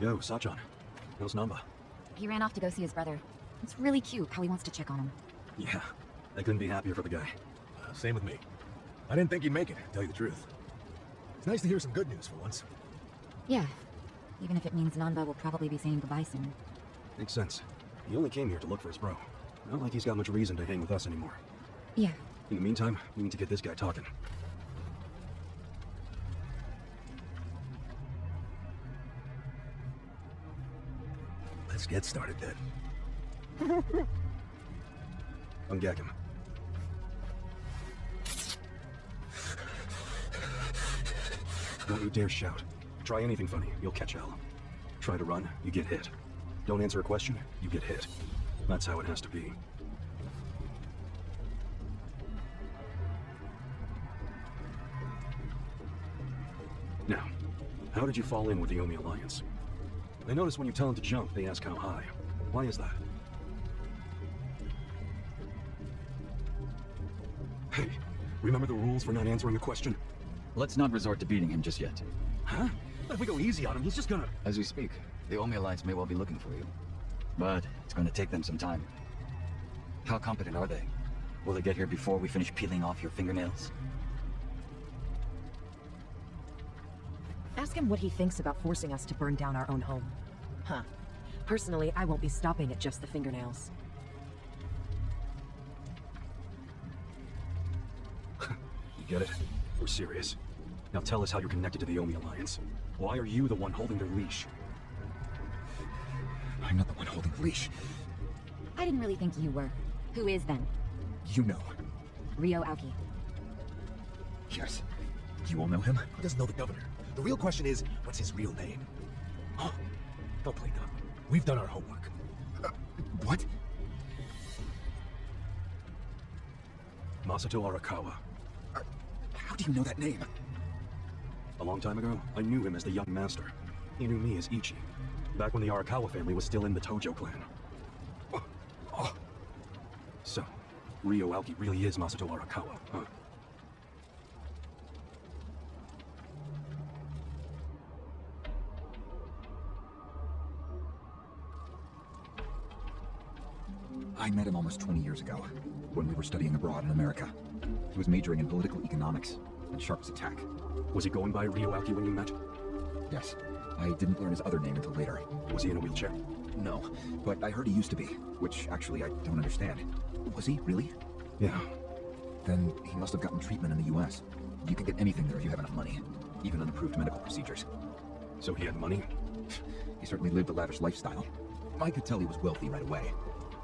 Yo, Sachan. How's Nanba? He ran off to go see his brother. It's really cute how he wants to check on him. Yeah, I couldn't be happier for the guy. Same with me. I didn't think he'd make it, to tell you the truth. It's nice to hear some good news for once. Yeah, even if it means Nanba will probably be saying goodbye soon. Makes sense. He only came here to look for his bro. Not like he's got much reason to hang with us anymore. Yeah. In the meantime, we need to get this guy talking. Let's get started then. Ungag him. Don't you dare shout. Try anything funny, you'll catch hell. Try to run, you get hit. Don't answer a question, you get hit. That's how it has to be. Now, how did you fall in with the Omi Alliance? I notice when you tell them to jump, they ask how high. Why is that? Hey, remember the rules for not answering a question? Let's not resort to beating him just yet. Huh? If we go easy on him, he's just gonna... As we speak, the Omi Alliance may well be looking for you. But it's going to take them some time. How competent are they? Will they get here before we finish peeling off your fingernails? Ask him what he thinks about forcing us to burn down our own home. Huh. Personally, I won't be stopping at just the fingernails. You get it? We're serious. Now tell us how you're connected to the Omi Alliance. Why are you the one holding their leash? I'm not the one holding the leash. I didn't really think you were. Who is then? You know. Ryo Aoki. Yes. You all know him? He doesn't know the governor. The real question is, what's his real name? Huh? Don't play dumb. We've done our homework. What? Masato Arakawa. How do you know that name? A long time ago, I knew him as the young master. He knew me as Ichi. Back when the Arakawa family was still in the Tojo clan. So, Ryo Aoki really is Masato Arakawa, huh? I met him almost 20 years ago, when we were studying abroad in America. He was majoring in political economics, and sharp as a tack. Was he going by Ryo Aoki when you met? Yes. I didn't learn his other name until later. Was he in a wheelchair? No, but I heard he used to be, which actually I don't understand. Was he, really? Yeah. Then he must have gotten treatment in the US. You can get anything there if you have enough money, even unapproved medical procedures. So he had money? He certainly lived a lavish lifestyle. I could tell he was wealthy right away.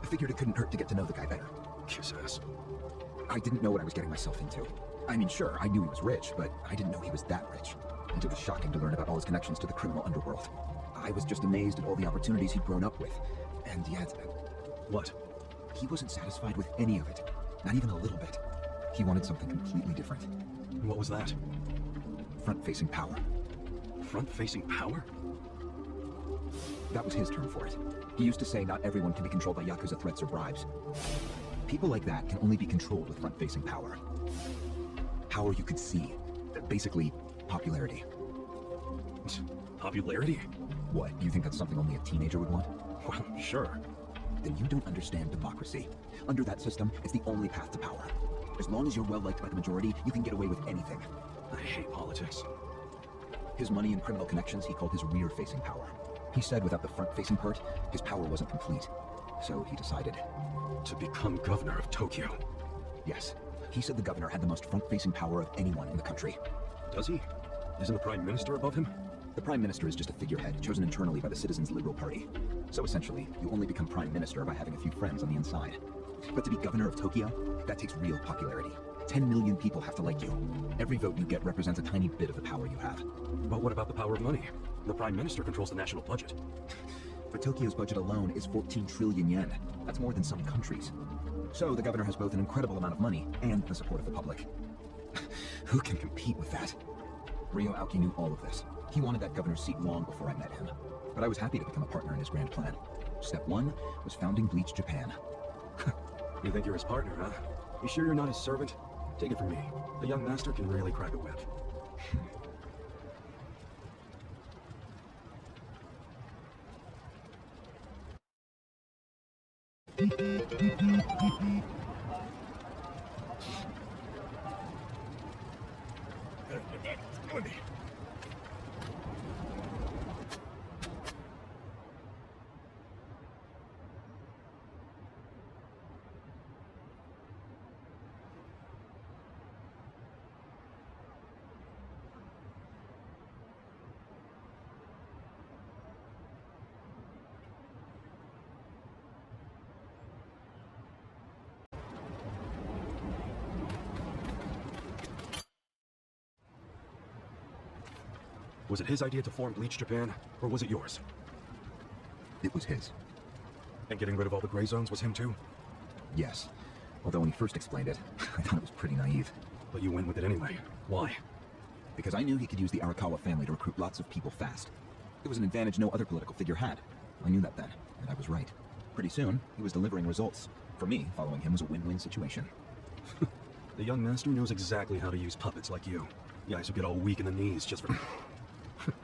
I figured it couldn't hurt to get to know the guy better. Kiss ass. I didn't know what I was getting myself into. I mean, sure, I knew he was rich, but I didn't know he was that rich. And it was shocking to learn about all his connections to the criminal underworld. I was just amazed at all the opportunities he'd grown up with. And yet... What? He wasn't satisfied with any of it. Not even a little bit. He wanted something completely different. What was that? Front-facing power. Front-facing power? That was his term for it. He used to say not everyone can be controlled by Yakuza threats or bribes. People like that can only be controlled with front-facing power. Power you could see. Basically, popularity. Popularity? What, you think that's something only a teenager would want? Well, sure. Then you don't understand democracy. Under that system, it's the only path to power. As long as you're well-liked by the majority, you can get away with anything. I hate politics. His money and criminal connections he called his rear-facing power. He said without the front-facing part, his power wasn't complete. So he decided... to become governor of Tokyo. Yes. He said the governor had the most front-facing power of anyone in the country. Does he? Isn't the prime minister above him? The prime minister is just a figurehead, chosen internally by the Citizens' Liberal Party. So essentially, you only become prime minister by having a few friends on the inside. But to be governor of Tokyo, that takes real popularity. 10 million people have to like you. Every vote you get represents a tiny bit of the power you have. But what about the power of money? The prime minister controls the national budget. But Tokyo's budget alone is 14 trillion yen. That's more than some countries. So the governor has both an incredible amount of money and the support of the public. Who can compete with that? Ryo Aoki knew all of this. He wanted that governor's seat long before I met him. But I was happy to become a partner in his grand plan. Step 1 was founding Bleach Japan. You think you're his partner, huh? You sure you're not his servant? Take it from me. A young master can really crack a whip. Was it his idea to form Bleach Japan, or was it yours? It was his. And getting rid of all the gray zones was him too? Yes. Although when he first explained it, I thought it was pretty naive. But you went with it anyway. Why? Because I knew he could use the Arakawa family to recruit lots of people fast. It was an advantage no other political figure had. I knew that then, and I was right. Pretty soon, he was delivering results. For me, following him was a win-win situation. The young master knows exactly how to use puppets like you. Guys who get all weak in the knees just for...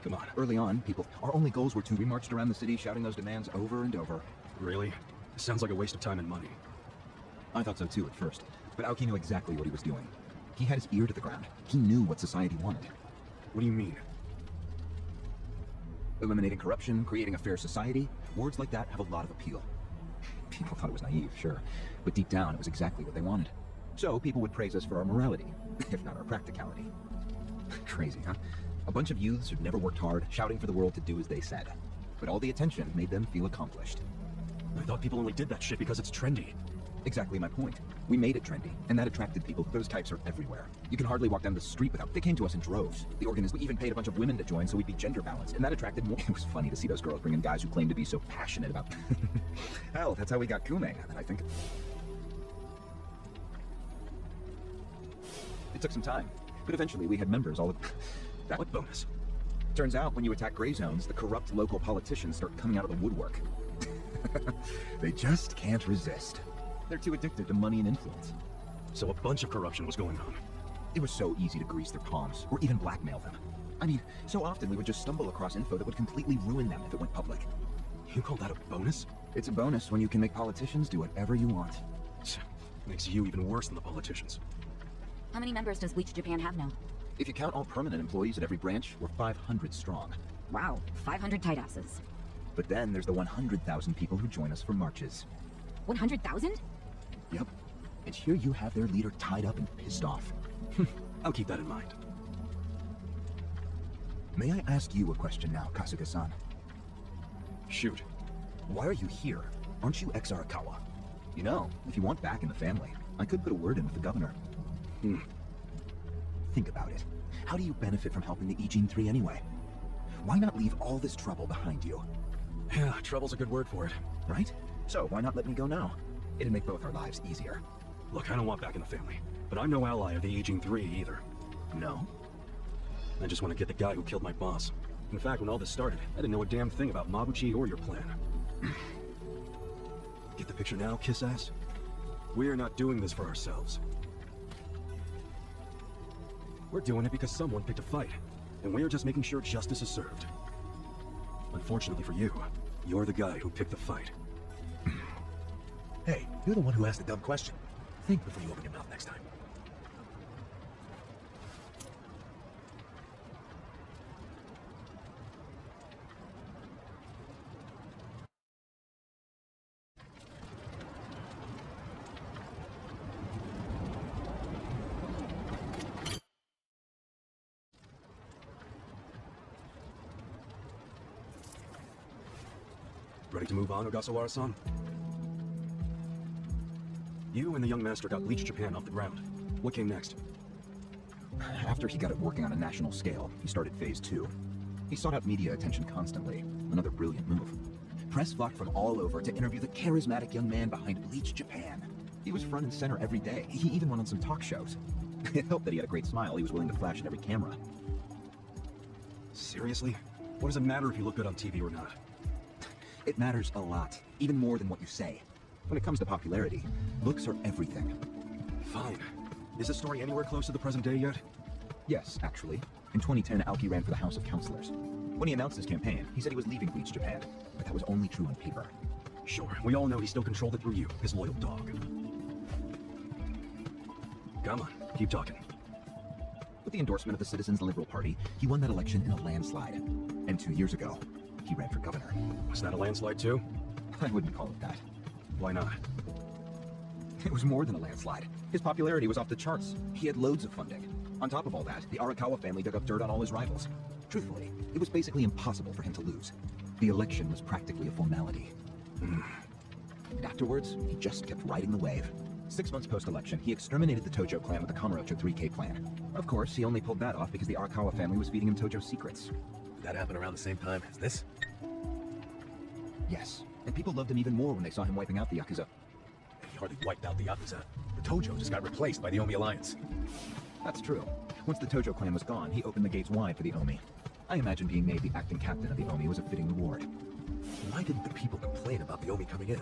Come on. Early on, our only goals were to... We marched around the city shouting those demands over and over. Really? It sounds like a waste of time and money. I thought so too at first, but Aoki knew exactly what he was doing. He had his ear to the ground. He knew what society wanted. What do you mean? Eliminating corruption, creating a fair society, words like that have a lot of appeal. People thought it was naive, sure, but deep down it was exactly what they wanted. So people would praise us for our morality, if not our practicality. Crazy, huh? A bunch of youths who'd never worked hard, shouting for the world to do as they said. But all the attention made them feel accomplished. I thought people only did that shit because it's trendy. Exactly my point. We made it trendy, and that attracted people. Those types are everywhere. You can hardly walk down the street without... They came to us in droves. The organist even paid a bunch of women to join so we'd be gender balanced, and that attracted more... It was funny to see those girls bring in guys who claimed to be so passionate about... Hell, that's how we got Kumeng, I think. It took some time, but eventually we had members all of... That What bonus? Turns out when you attack gray zones, the corrupt local politicians start coming out of the woodwork. They just can't resist. They're too addicted to money and influence. So a bunch of corruption was going on. It was so easy to grease their palms, or even blackmail them. I mean, so often we would just stumble across info that would completely ruin them if it went public. You call that a bonus? It's a bonus when you can make politicians do whatever you want. Makes you even worse than the politicians. How many members does Bleach Japan have now? If you count all permanent employees at every branch, we're 500 strong. Wow, 500 tight asses. But then there's the 100,000 people who join us for marches. 100,000? Yep. And here you have their leader tied up and pissed off. I'll keep that in mind. May I ask you a question now, Kasuga-san? Shoot. Why are you here? Aren't you ex-Arakawa? You know, if you want back in the family, I could put a word in with the governor. Think about it. How do you benefit from helping the Ijin 3 anyway? Why not leave all this trouble behind you? Yeah, trouble's a good word for it. Right? So why not let me go now? It'd make both our lives easier. Look, I don't want back in the family, but I'm no ally of the Aging 3 either. No? I just want to get the guy who killed my boss. In fact, when all this started, I didn't know a damn thing about Mabuchi or your plan. Get the picture now, kiss ass? We're not doing this for ourselves. We're doing it because someone picked a fight, and we're just making sure justice is served. Unfortunately for you, you're the guy who picked the fight. Hey, you're the one who asked the dumb question. Think before you open your mouth next time. Ready to move on, Ogasawara-san? You and the young master got Bleach Japan off the ground. What came next? After he got it working on a national scale, he started phase 2. He sought out media attention constantly. Another brilliant move. Press flocked from all over to interview the charismatic young man behind Bleach Japan. He was front and center every day. He even went on some talk shows. It helped that he had a great smile he was willing to flash at every camera. Seriously? What does it matter if you look good on TV or not? It matters a lot, even more than what you say. When it comes to popularity, looks are everything. Fine. Is this story anywhere close to the present day yet? Yes, actually. In 2010, Aoki ran for the House of Councilors. When he announced his campaign, he said he was leaving Bleach Japan, but that was only true on paper. Sure, we all know he still controlled it through you, his loyal dog. Come on, keep talking. With the endorsement of the Citizens Liberal Party, he won that election in a landslide. And 2 years ago, he ran for governor. Was that a landslide too? I wouldn't call it that. Why not? It was more than a landslide. His popularity was off the charts. He had loads of funding. On top of all that, the Arakawa family dug up dirt on all his rivals. Truthfully, it was basically impossible for him to lose. The election was practically a formality. And afterwards, he just kept riding the wave. 6 months post-election, he exterminated the Tojo clan with the Kamurocho 3K plan. Of course, he only pulled that off because the Arakawa family was feeding him Tojo secrets. Did that happen around the same time as this? Yes, and people loved him even more when they saw him wiping out the Yakuza. He hardly wiped out the Yakuza. The Tojo just got replaced by the Omi Alliance. That's true. Once the Tojo clan was gone, he opened the gates wide for the Omi. I imagine being made the acting captain of the Omi was a fitting reward. Why didn't the people complain about the Omi coming in?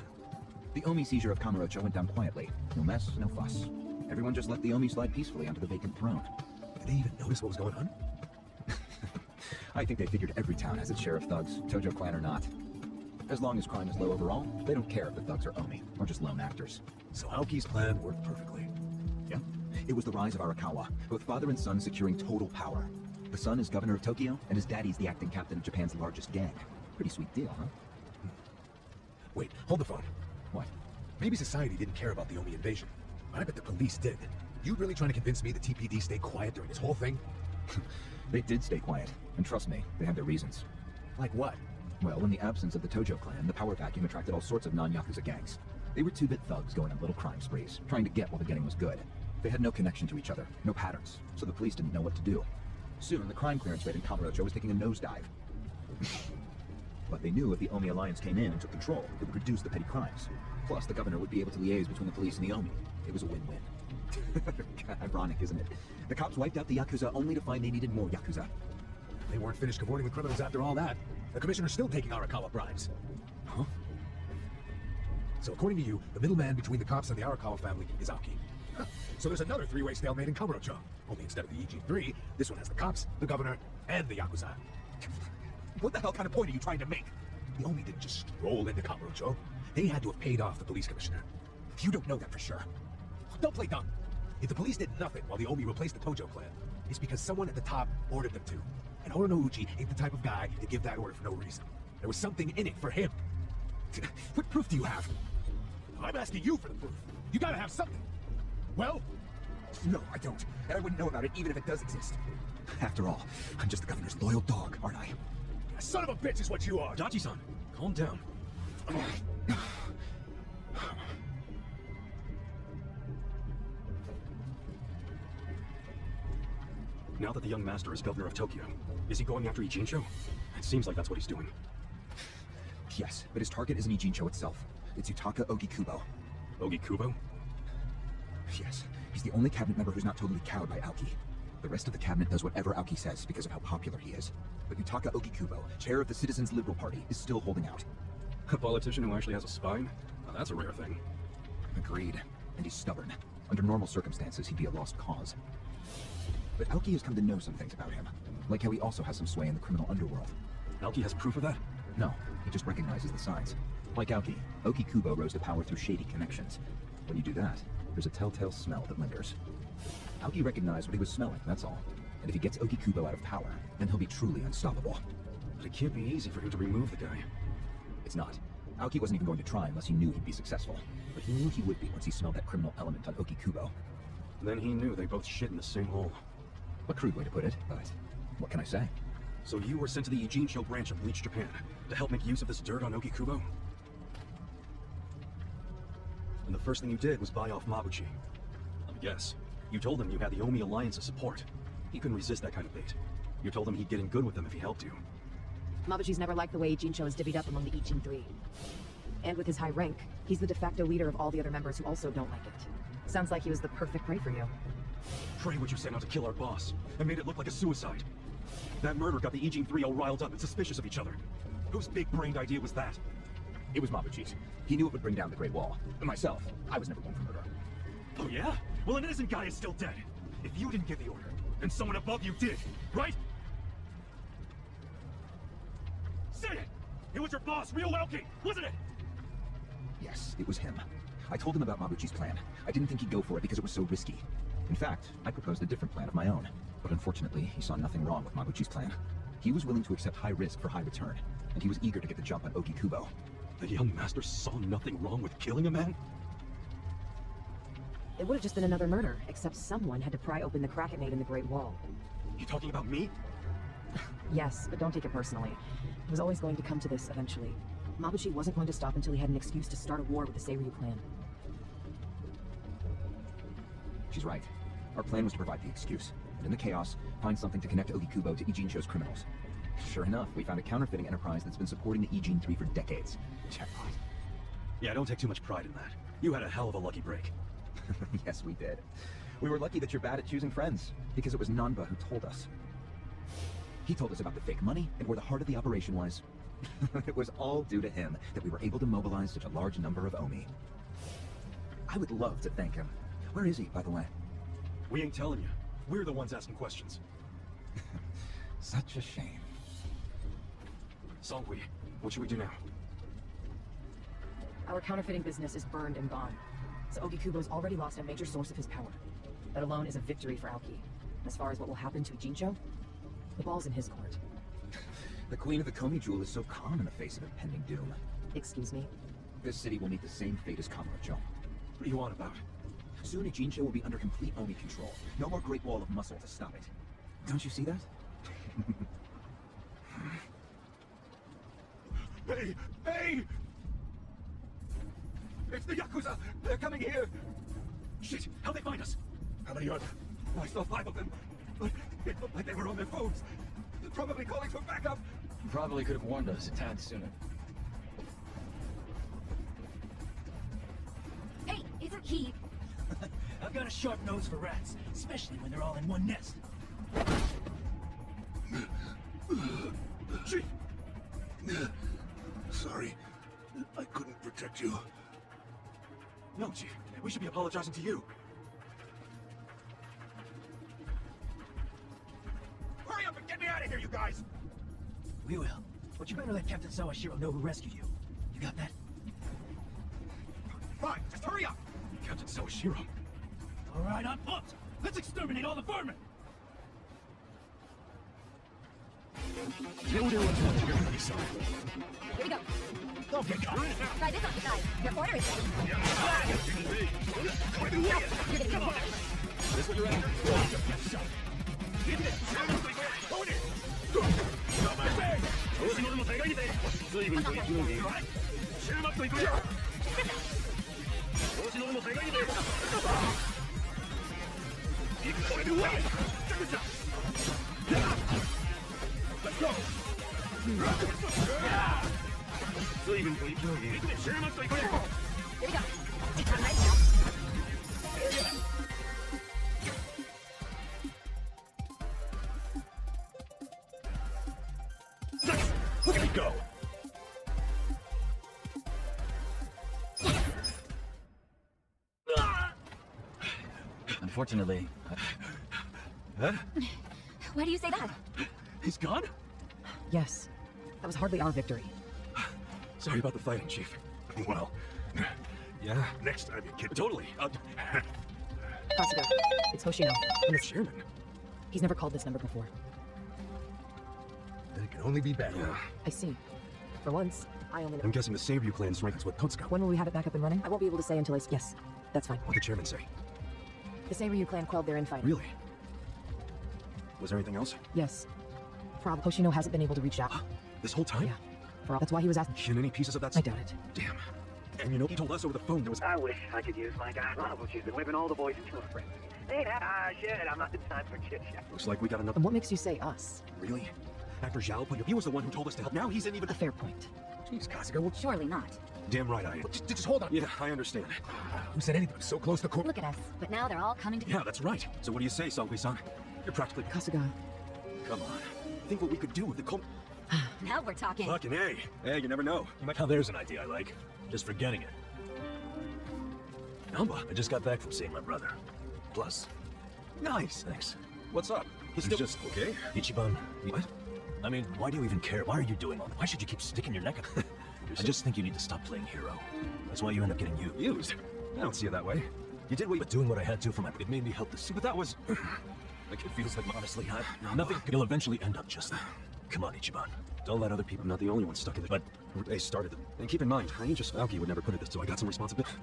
The Omi seizure of Kamurocho went down quietly. No mess, no fuss. Everyone just let the Omi slide peacefully onto the vacant throne. Did they even notice what was going on? I think they figured every town has its share of thugs, Tojo clan or not. As long as crime is low overall, they don't care if the thugs are Omi, or just lone actors. So Aoki's plan worked perfectly. Yeah. It was the rise of Arakawa, both father and son securing total power. The son is governor of Tokyo, and his daddy's the acting captain of Japan's largest gang. Pretty sweet deal, huh? Wait, hold the phone. What? Maybe society didn't care about the Omi invasion. I bet the police did. You really trying to convince me the TPD stayed quiet during this whole thing? They did stay quiet, and trust me, they had their reasons. Like what? Well, in the absence of the Tojo clan, the power vacuum attracted all sorts of non-Yakuza gangs. They were two-bit thugs going on little crime sprees, trying to get while the getting was good. They had no connection to each other, no patterns, so the police didn't know what to do. Soon, the crime clearance rate in Kamurocho was taking a nosedive. But they knew if the Omi Alliance came in and took control, it would reduce the petty crimes. Plus, the governor would be able to liaise between the police and the Omi. It was a win-win. Ironic, isn't it? The cops wiped out the Yakuza only to find they needed more Yakuza. They weren't finished cavorting with criminals after all that. The commissioner's still taking Arakawa bribes. Huh? So according to you, the middleman between the cops and the Arakawa family is Aoki. Huh. So there's another three-way stalemate in Kamurocho. Only instead of the EG-3, this one has the cops, the governor, and the Yakuza. What the hell kind of point are you trying to make? The Omi didn't just stroll into Kamurocho. They had to have paid off the police commissioner. You don't know that for sure. Don't play dumb. If the police did nothing while the Omi replaced the Tojo clan, it's because someone at the top ordered them to. And Horonouchi ain't the type of guy to give that order for no reason. There was something in it for him. What proof do you have? I'm asking you for the proof. You gotta have something. Well? No, I don't. And I wouldn't know about it even if it does exist. After all, I'm just the governor's loyal dog, aren't I? Son of a bitch is what you are! Dachi-san, calm down. Now that the young master is governor of Tokyo, is he going after Ijincho? It seems like that's what he's doing. Yes, but his target isn't Ijincho itself. It's Yutaka Ogikubo. Ogikubo? Yes, he's the only cabinet member who's not totally cowed by Aoki. The rest of the cabinet does whatever Aoki says because of how popular he is. But Yutaka Ogikubo, chair of the Citizens Liberal Party, is still holding out. A politician who actually has a spine? Now that's a rare thing. Agreed. And he's stubborn. Under normal circumstances, he'd be a lost cause. But Aoki has come to know some things about him. Like how he also has some sway in the criminal underworld. Aoki has proof of that? No, he just recognizes the signs. Like Aoki, Ogikubo rose to power through shady connections. When you do that, there's a telltale smell that lingers. Aoki recognized what he was smelling, that's all. And if he gets Ogikubo out of power, then he'll be truly unstoppable. But it can't be easy for him to remove the guy. It's not. Aoki wasn't even going to try unless he knew he'd be successful. But he knew he would be once he smelled that criminal element on Ogikubo. Then he knew they both shit in the same hole. A crude way to put it, but what can I say? So you were sent to the Ijincho branch of Bleach Japan to help make use of this dirt on Ogikubo? And the first thing you did was buy off Mabuchi. Let me guess. You told him you had the Omi Alliance's support. He couldn't resist that kind of bait. You told him he'd get in good with them if he helped you. Mabuchi's never liked the way Ijincho is divvied up among the Ijin-3. And with his high rank, he's the de facto leader of all the other members who also don't like it. Sounds like he was the perfect prey for you. Pray what you sent out to kill our boss, and made it look like a suicide. That murder got the Ijin-3 all riled up and suspicious of each other. Whose big-brained idea was that? It was Mabuchi's. He knew it would bring down the Great Wall. And myself, I was never one for murder. Oh yeah? Well, an innocent guy is still dead. If you didn't give the order, then someone above you did, right? Say it! It was your boss, Ryo Aoki, wasn't it? Yes, it was him. I told him about Mabuchi's plan. I didn't think he'd go for it because it was so risky. In fact, I proposed a different plan of my own. But unfortunately, he saw nothing wrong with Mabuchi's plan. He was willing to accept high risk for high return, and he was eager to get the jump on Okikubo. The young master saw nothing wrong with killing a man? It would have just been another murder, except someone had to pry open the crack it made in the Great Wall. You talking about me? Yes, but don't take it personally. It was always going to come to this eventually. Mabuchi wasn't going to stop until he had an excuse to start a war with the Seiryu clan. She's right. Our plan was to provide the excuse, and in the chaos, find something to connect Okikubo to Ijincho's criminals. Sure enough, we found a counterfeiting enterprise that's been supporting the Ijin 3 for decades. Jackpot. Yeah, don't take too much pride in that. You had a hell of a lucky break. Yes, we did. We were lucky that you're bad at choosing friends, because it was Nanba who told us. He told us about the fake money and where the heart of the operation was. It was all due to him that we were able to mobilize such a large number of Omi. I would love to thank him. Where is he, by the way? We ain't telling you. We're the ones asking questions. Such a shame. Songhui, what should we do now? Our counterfeiting business is burned and gone. So Okikubo's already lost a major source of his power. That alone is a victory for Aoki. As far as what will happen to Ijincho, the ball's in his court. The Queen of the Komi Jewel is so calm in the face of impending doom. Excuse me? This city will meet the same fate as Kamurocho. What do you want about? Soon Ijincho will be under complete Omi control. No more Great Wall of Muscle to stop it. Don't you see that? Hey! Hey! It's the Yakuza! They're coming here! Shit! How'd they find us? How many are there? I saw 5 of them, but it looked like they were on their phones. They're probably calling for backup! Probably could have warned us a tad sooner. Hey, isn't he? I've got a sharp nose for rats, especially when they're all in one nest. Chief! Sorry. I couldn't protect you. No, Chief. We should be apologizing to you. Hurry up and get me out of here, you guys! We will. But you better let Captain Sawashiro know who rescued you. You got that? Fine, just hurry up! Captain Sawashiro. All right, I'm pumped. Let's exterminate all the vermin. Here we go. Don't get caught. Try this on the side. Your order is ready. You're gonna come here. This what you're after? Let's go! Here we go. It's on right now. Look at me go! Unfortunately, Huh? Why do you say that? He's gone? Yes. That was hardly our victory. Sorry about the fighting, Chief. Well, Yeah? next time you kid. Totally. Kasuga, it's Hoshino. And it's Chairman. He's never called this number before. Then it can only be better. Yeah. I see. For once, I only know. I'm guessing the Seiryu clan's ranks with Kotsuka. When will we have it back up and running? I won't be able to say until Yes, that's fine. What'd the chairman say? The Seiryu clan quelled their infighting. Really? Was there anything else? Yes. Hoshino hasn't been able to reach out. This whole time? Yeah. That's why he was asking. Can any pieces of that... I doubt it. Damn. And you know, he told us over the phone there was... I wish I could use my guy Ronald. She's been whipping all the boys into a frenzy. Ain't that shit? I'm not the time for chit-chat. Looks like we got another... And what makes you say us? Really? After Zhao put you... He was the one who told us to help. Now he's in even... A fair point. Jeez, Kasuga, well, Surely not. Damn right I am. just hold on. Yeah, I understand. Who said anything? So close to court. Look at us. But now they're all coming together. Yeah, that's right. So what do you say, Songhui-san? You're practically... Kasuga. Come on. Think what we could do with the Now we're talking. Fucking A. Hey, you never know. Now there's an idea I like. Just forgetting it. Nanba. I just got back from seeing my brother. Plus, Nice. thanks. What's up? He's still... just Okay. Ichiban. What? I mean, why do you even care? Why are you doing all that? Why should you keep sticking your neck out? yourself. I just think you need to stop playing hero. That's why you end up getting used. Used? I don't see it that way. You did what you... But doing what I had to for my... It made me help this... But that was... Like, it feels like, honestly, nothing... You'll eventually end up just... Come on, Ichiban. Don't let other people... I'm not the only one stuck in it. But... They started it. And keep in mind, I ain't just... Aoki would never put it this, so I got some responsibility.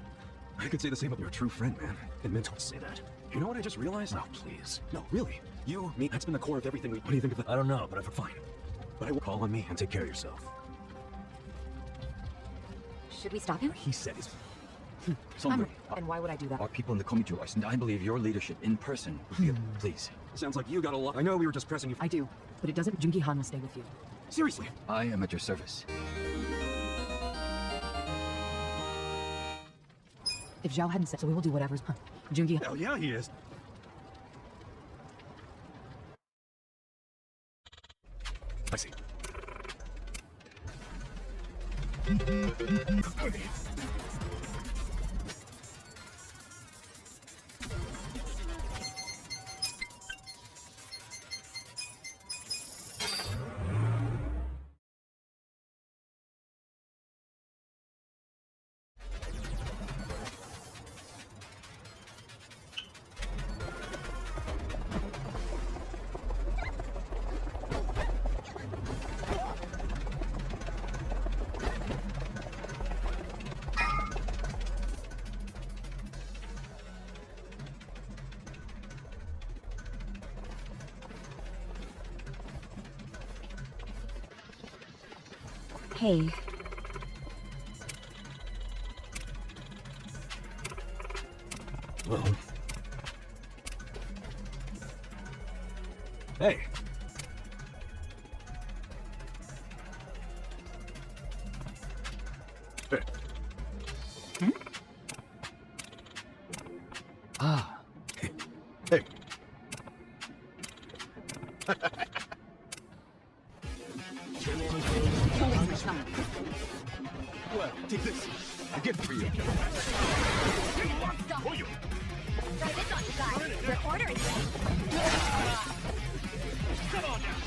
I could say the same of your true friend, man. And mental. Say that. You know what I just realized? No, please. No, really. You, me, that's been the core of everything we... What do you think of that? I don't know, but I'm fine. But I will call on me and Take care of yourself. Should we stop him? He said his... And why would I do that? Our people in the Komichu are, and I believe your leadership in person would be... Please. Sounds like you got a lot. I know we were just pressing you. I do, but it doesn't. Joon-gi Han will stay with you. Seriously. I am at your service. If Zhao hadn't said so, we will do whatever's... Joon-gi... Hell yeah, he is. I see. Hey. Well... Hey. Ah. Hey. Well, take this. A gift for you. Stop. Try this on you guys. Your order is ready. Come on now.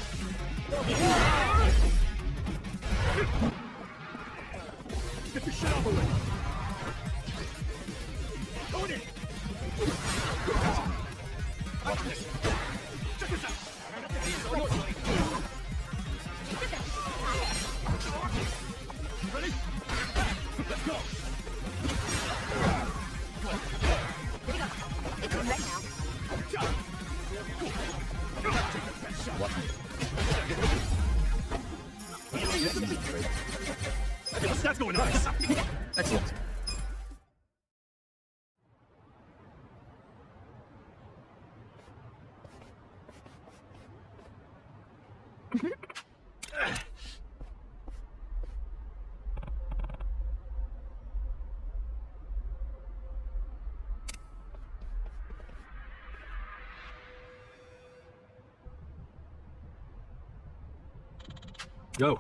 Get the shit out of the way. Go in. Watch this. Check this out. Ready? Let's go. Here we go. It's right now. Watch me. That's going nice. Excellent. Go.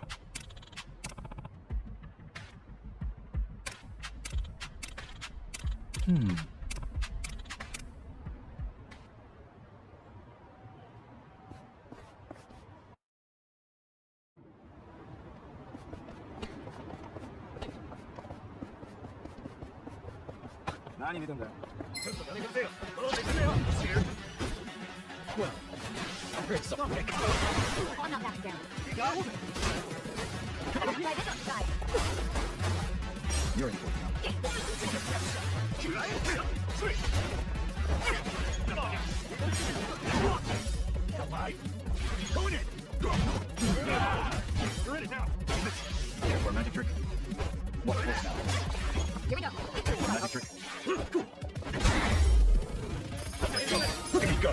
Well, I heard something. I'll knock that down. Try this on you guys. You're important. Go in. You're in it now. Here for a magic trick. Watch this now. Here we go. Magic trick. Look at me go.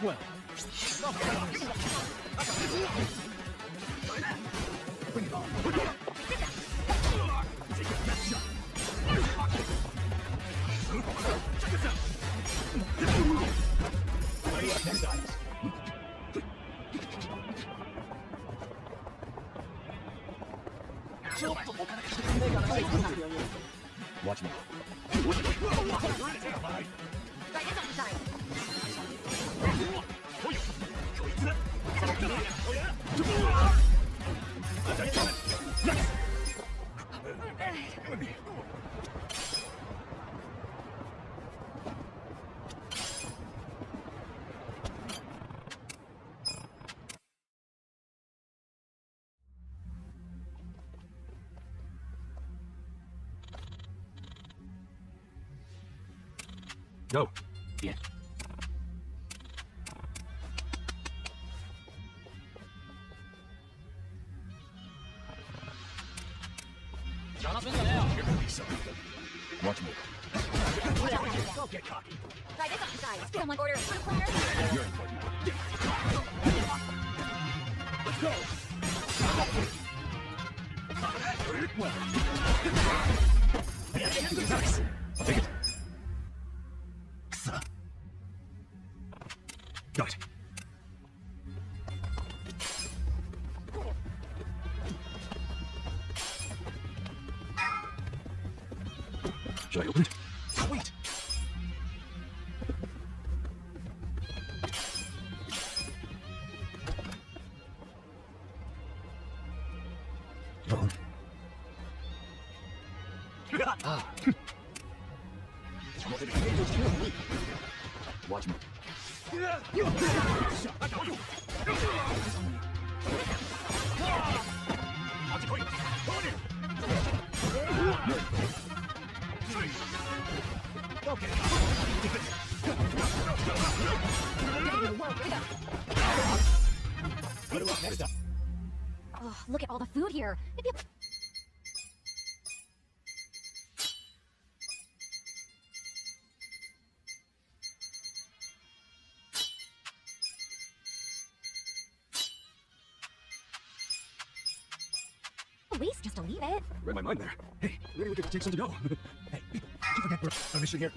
Well, bring it on. Take your best shot. Check this out. Next time. Watch me. Try this on the side. Go. Yeah. Watch me. Don't get cocky. Try this on the side. Someone order a food platter? You're important. Let's go. Nice. I'll take it. Got it. Should I open it? Wait! Oh. Watch me. Oh, look at all the food here. Maybe a... At least just to leave it. Read my mind there. Hey, maybe we could take some to go. Hey, did you forget we're on a mission here?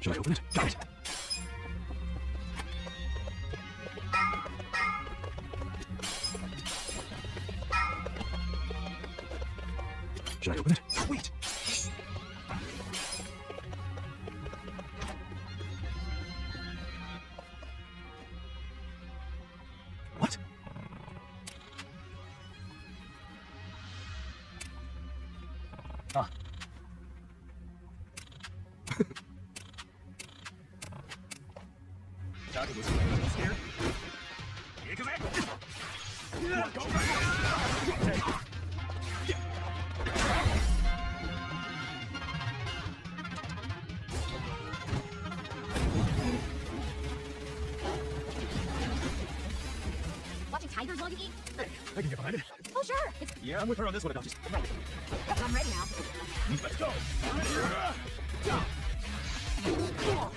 Should I open it? Got it. Should I open it? Wait! What? Ah. Scared? Watching tigers while you eat? Hey, I can get behind it. Oh, sure. It's... Yeah, I'm with her on this one. I'll just... I'm ready now. Let's go. Here we go.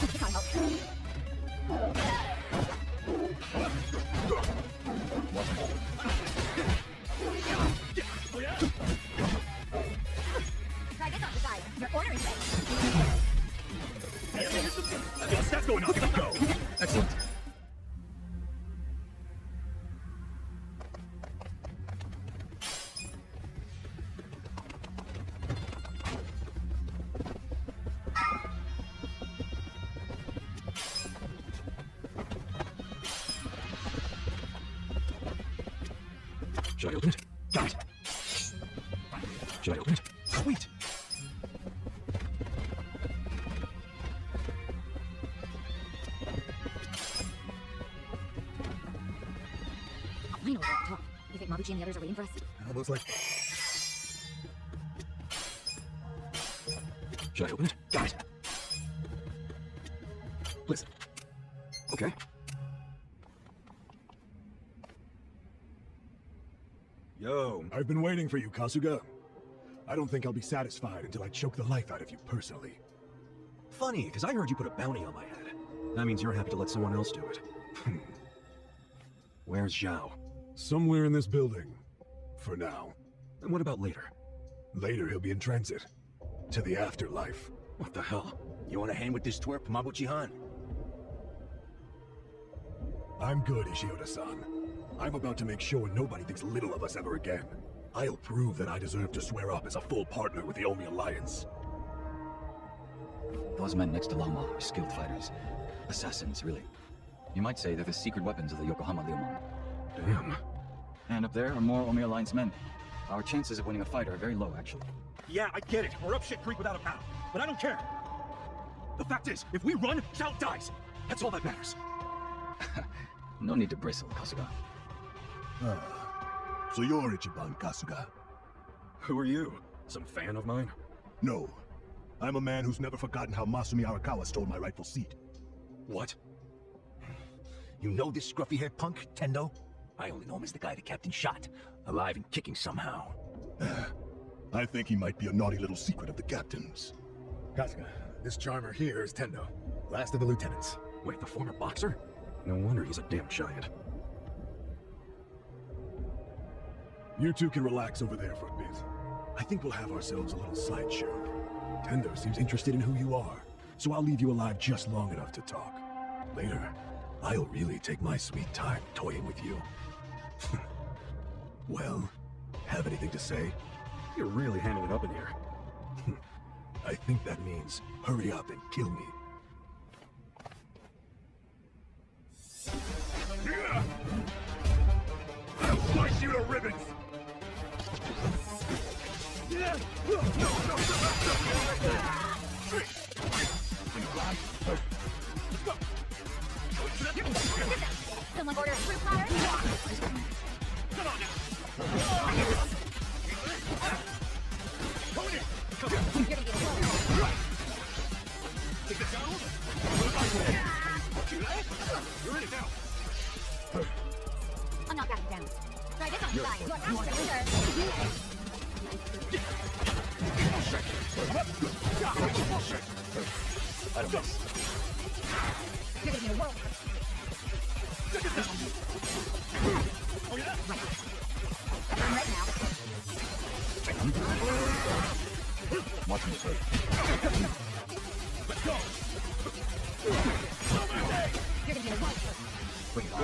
This can't help. Try this on the side. You're ordering things. That's going up. Let's go. Excellent. Should I open it? Got it. Should I open it? Wait! I know we're up top. You think Mabuchi and the others are waiting for us? Almost like... Should I open it? Got it. Listen. Okay. Yo. I've been waiting for you, Kasuga. I don't think I'll be satisfied until I choke the life out of you personally. Funny, because I heard you put a bounty on my head. That means you're happy to let someone else do it. Where's Zhao? Somewhere in this building. For now. And what about later? Later he'll be in transit. To the afterlife. What the hell? You want a hand with this twerp, Mabuchi Han? I'm good, Ishioda-san. I'm about to make sure nobody thinks little of us ever again. I'll prove that I deserve to swear up as a full partner with the Omi Alliance. Those men next to Lama are skilled fighters. Assassins, really. You might say they're the secret weapons of the Yokohama Liumang. Damn. And up there are more Omi Alliance men. Our chances of winning a fight are very low, actually. Yeah, I get it. We're up shit creek without a paddle. But I don't care. The fact is, if we run, Zhao dies. That's all that matters. No need to bristle, Kasuga. So you're Ichiban Kasuga? Who are you? Some fan of mine? No. I'm a man who's never forgotten how Masumi Arakawa stole my rightful seat. What? You know this scruffy-haired punk, Tendo? I only know him as the guy the captain shot, alive and kicking somehow. I think he might be a naughty little secret of the captain's. Kasuga, this charmer here is Tendo, last of the lieutenants. Wait, the former boxer? No wonder he's a damn giant. You two can relax over there for a bit. I think we'll have ourselves a little sideshow. Tendo seems interested in who you are, so I'll leave you alive just long enough to talk. Later, I'll really take my sweet time toying with you. Well, have anything to say? You're really handing it up in here. I think that means hurry up and kill me. I'll slice you to ribbons! Someone order a fruit platter? Come on now. You're gonna get a Take the down. You're in it now. I'm not backing down. Try this on the side. You're after I don't miss. You're gonna get a whirl. Oh yeah? I'm ready now. Watch me play. Let's go. You're gonna get a whirl. Bring it on.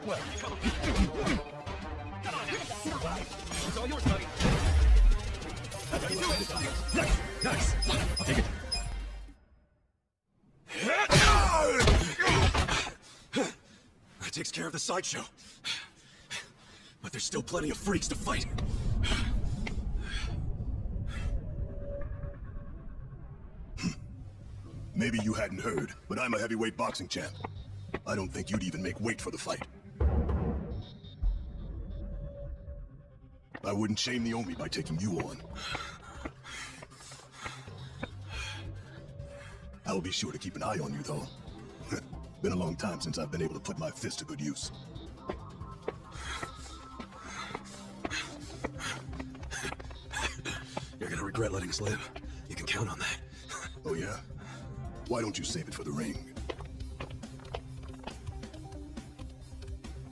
Well, come on. It's all yours, buddy. Nice! I'll take it. That takes care of the sideshow. But there's still plenty of freaks to fight. Maybe you hadn't heard, but I'm a heavyweight boxing champ. I don't think you'd even make weight for the fight. I wouldn't shame the Omi by taking you on. I'll be sure to keep an eye on you, though. Been a long time since I've been able to put my fist to good use. You're gonna regret letting us live. You can count on that. Oh yeah? Why don't you save it for the ring?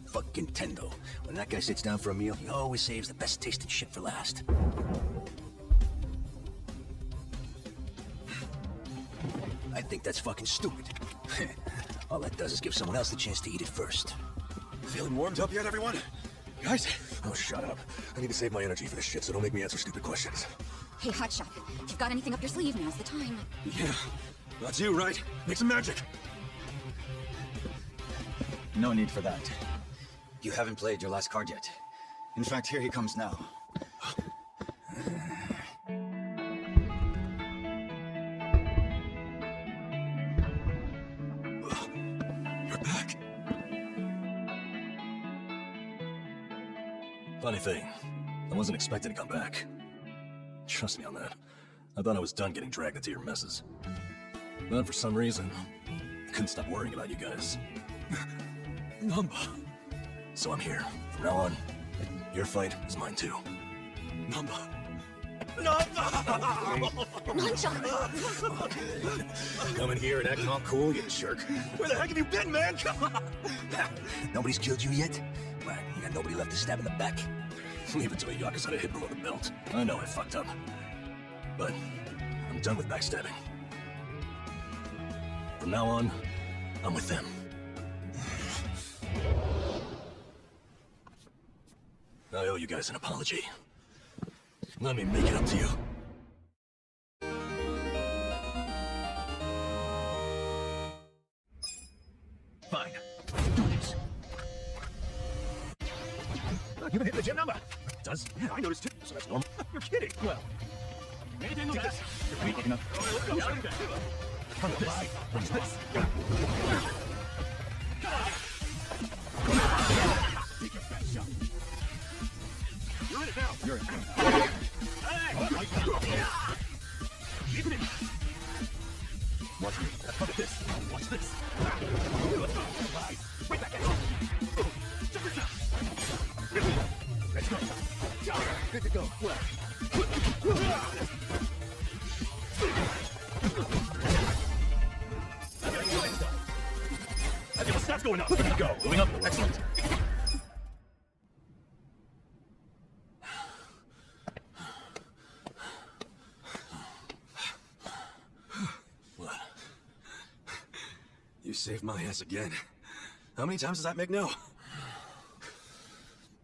Fucking Tendo. When that guy sits down for a meal, he always saves the best tasting shit for last. I think that's fucking stupid. All that does is give someone else the chance to eat it first. Feeling warmed up yet, everyone? Guys? Oh, shut up. I need to save my energy for this shit, so don't make me answer stupid questions. Hey, Hotshot. If you've got anything up your sleeve, now's the time. Yeah. That's you, right? Make some magic. No need for that. You haven't played your last card yet. In fact, here he comes now. You're back. Funny thing, I wasn't expecting to come back. Trust me on that. I thought I was done getting dragged into your messes. But for some reason, I couldn't stop worrying about you guys. Nanba. So I'm here. From now on, your fight is mine too. Nanba. Coming here and acting all cool, you jerk. Where the heck have you been, man? Come on. Nobody's killed you yet? Well, you got nobody left to stab in the back. Leave it to a Yakuza to hit below the belt. I know I fucked up. But I'm done with backstabbing. From now on, I'm with them. I owe you guys an apology. Let me make it up to you. Fine. Do this. Look, you've been hitting the gym number. Does? Yeah, I noticed too. So that's normal. You're kidding. Well, take this. You're weak enough. Let's go. Come on, bring this. Take your fat shot. You're in it now. You're in it. Hey! Keep it in. Watch me. Watch this. Watch this. Let's go. Bye. Right back at you. Check this out. Let's go. Good to go. Well. Okay, what's stats going up? Good to go. Moving up. Excellent. You saved my ass again. How many times does that make now?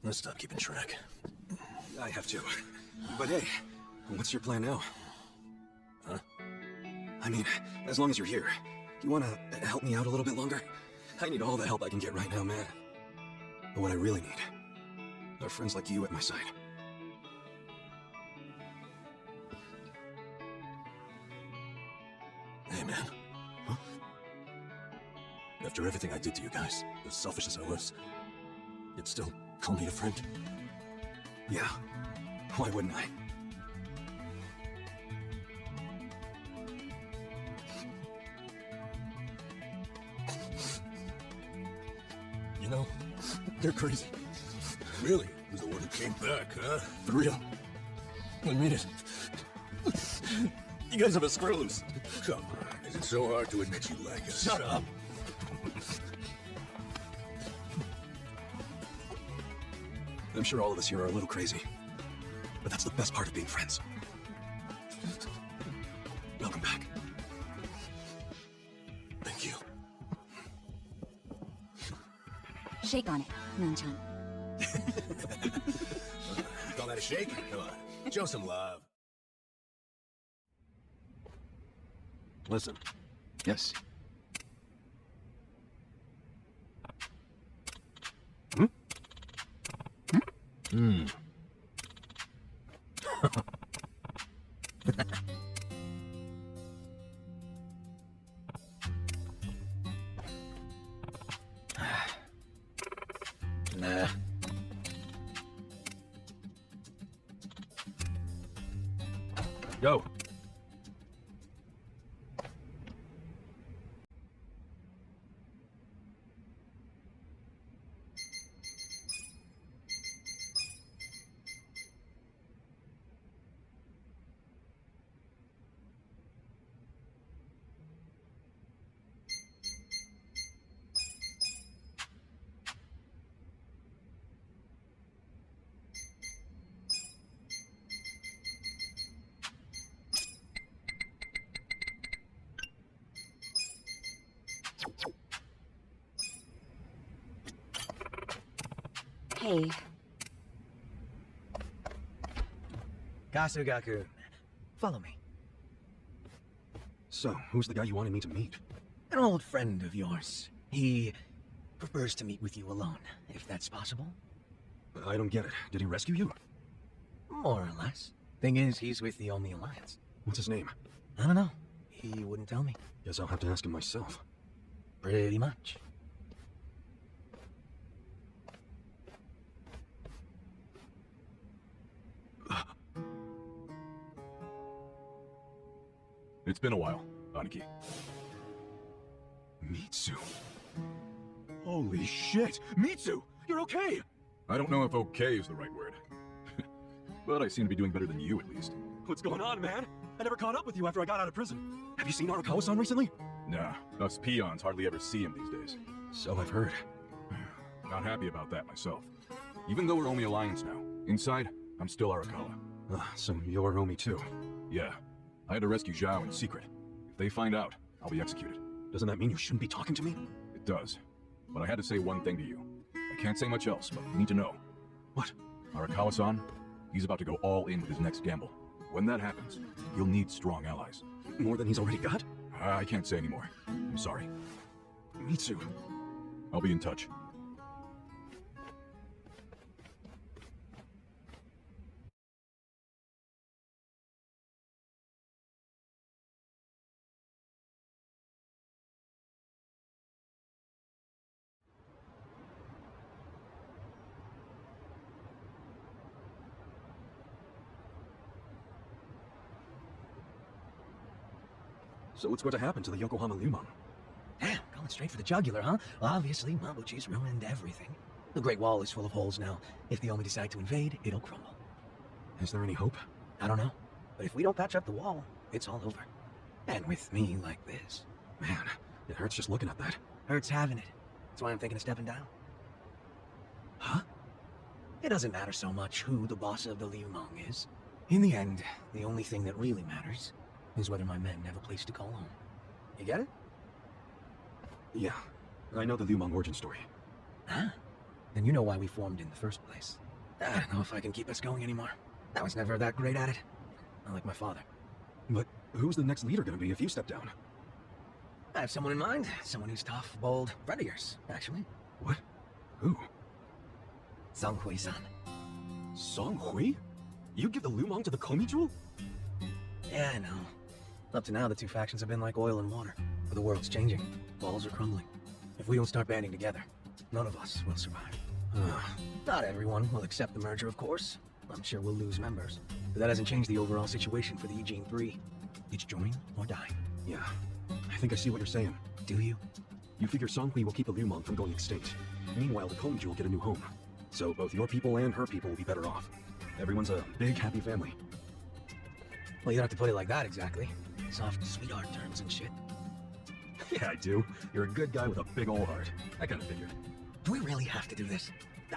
Let's stop keeping track. I have to. But hey, what's your plan now? Huh? I mean, as long as you're here, you wanna help me out a little bit longer? I need all the help I can get right now, man. But what I really need are friends like you at my side. Hey, man. Huh? After everything I did to you guys, as selfish as I was, you'd still call me a friend? Yeah. Why wouldn't I? You know, you're crazy. Really? Who's the one who came back, huh? For real. I mean it. You guys have a screw loose. Come on. Is it so hard to admit you like us? Shut up. I'm sure all of us here are a little crazy. But that's the best part of being friends. Welcome back. Thank you. Shake on it, Nan-chan. Call that a shake? Come on. Show some love. Listen. Yes. Nah. Go. Hey, Kasuga-kun, follow me. So, who's the guy you wanted me to meet? An old friend of yours. He prefers to meet with you alone, if that's possible. I don't get it. Did he rescue you? More or less. Thing is, he's with the Only Alliance. What's his name? I don't know. He wouldn't tell me. Guess I'll have to ask him myself. Pretty much. It's been a while, Aniki. Mitsu. Holy shit! Mitsu! You're okay! I don't know if okay is the right word. But I seem to be doing better than you, at least. What's going on, man? I never caught up with you after I got out of prison. Have you seen Arakawa-san recently? Nah, us peons hardly ever see him these days. So I've heard. Not happy about that myself. Even though we're Omi Alliance now, inside, I'm still Arakawa. So you're Omi too. Yeah. I had to rescue Zhao in secret. If they find out, I'll be executed. Doesn't that mean you shouldn't be talking to me? It does. But I had to say one thing to you. I can't say much else, but you need to know. What? Arakawa-san, he's about to go all in with his next gamble. When that happens, he'll need strong allies. More than he's already got? I can't say anymore. I'm sorry. Mitsu. I'll be in touch. So what's going to happen to the Yokohama Liumang? Damn, going straight for the jugular, huh? Well, obviously, Mabuchi's ruined everything. The Great Wall is full of holes now. If the Omi decide to invade, it'll crumble. Is there any hope? I don't know. But if we don't patch up the wall, it's all over. And with me like this. Man, it hurts just looking at that. Hurts having it. That's why I'm thinking of stepping down. Huh? It doesn't matter so much who the boss of the Liumang is. In the end, the only thing that really matters is whether my men have a place to call home. You get it? Yeah. I know the Liumang origin story. Huh? Then you know why we formed in the first place. I don't know if I can keep us going anymore. I was never that great at it. Not like my father. But who's the next leader gonna be if you step down? I have someone in mind. Someone who's tough, bold, friend of yours, actually. What? Who? Zheng Hui-san. Song Hui? You give the Liumang to the Komi Jewel? Yeah, I know. Up to now, the two factions have been like oil and water. But the world's changing. Walls are crumbling. If we don't start banding together, none of us will survive. Not everyone will accept the merger, of course. I'm sure we'll lose members. But that hasn't changed the overall situation for the Eugene 3. It's join or die. Yeah. I think I see what you're saying. Do you? You figure Song Hui will keep the Liumang from going extinct. Meanwhile, the Komi Jewel will get a new home. So both your people and her people will be better off. Everyone's a big, happy family. Well, you don't have to put it like that exactly. Soft sweetheart terms and shit. Yeah, I do. You're a good guy with a big ol' heart. I kinda figured. Do we really have to do this?